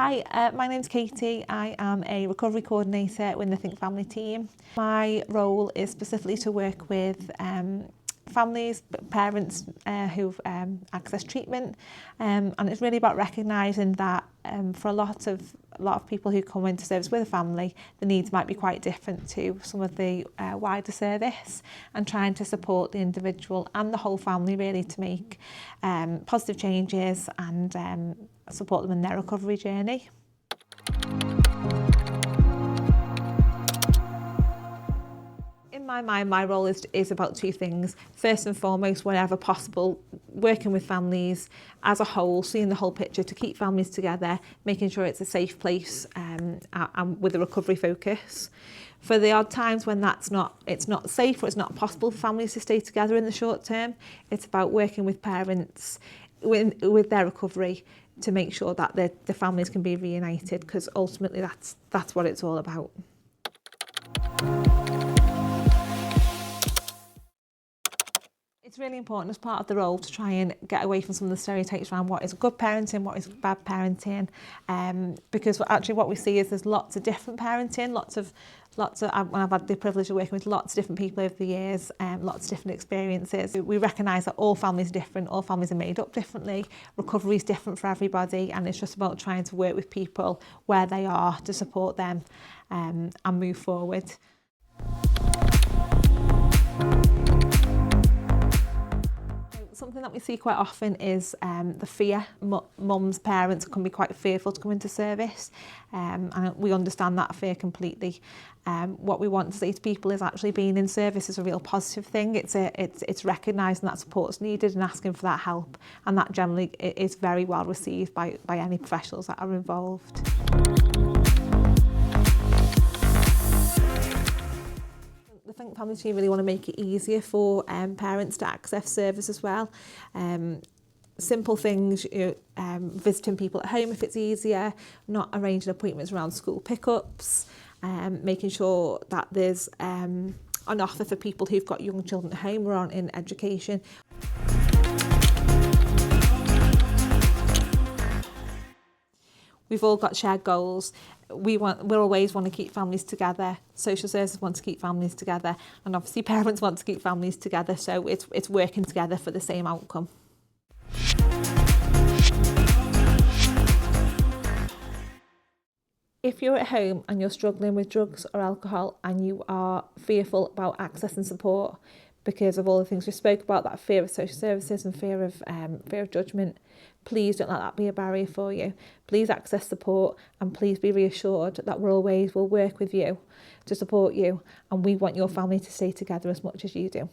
Hi, my name's Katie. I am a recovery coordinator with the Think Family team. My role is specifically to work with families, parents who've accessed treatment, and it's really about recognising that for a lot of people who come into service with a family, the needs might be quite different to some of the wider service, and trying to support the individual and the whole family really to make positive changes and support them in their recovery journey. In my mind, my role is about two things. First and foremost, whenever possible, working with families as a whole, seeing the whole picture to keep families together, making sure it's a safe place and with a recovery focus. For the odd times when it's not safe or it's not possible for families to stay together in the short term, it's about working with parents with their recovery to make sure that the families can be reunited, because ultimately that's what it's all about. It's really important as part of the role to try and get away from some of the stereotypes around what is good parenting, what is bad parenting, because actually what we see is there's lots of different parenting, lots of I've had the privilege of working with lots of different people over the years, lots of different experiences. We recognise that all families are different, all families are made up differently, recovery is different for everybody, and it's just about trying to work with people where they are to support them and move forward. Something that we see quite often is the fear. Mums, parents can be quite fearful to come into service, and we understand that fear completely. What we want to say to people is actually being in service is a real positive thing. It's recognising that support's needed and asking for that help, and that generally is very well received by any professionals that are involved. The Think Family team really want to make it easier for parents to access service as well. Simple things, visiting people at home if it's easier, not arranging appointments around school pickups, making sure that there's an offer for people who've got young children at home or aren't in education. We've all got shared goals. Wirral Ways want to keep families together, social services want to keep families together, and obviously parents want to keep families together, so it's working together for the same outcome. If you're at home and you're struggling with drugs or alcohol and you are fearful about access and support because of all the things we spoke about, that fear of social services and fear of judgement, please don't let that be a barrier for you. Please access support, and please be reassured that Wirral Ways will work with you to support you, and we want your family to stay together as much as you do.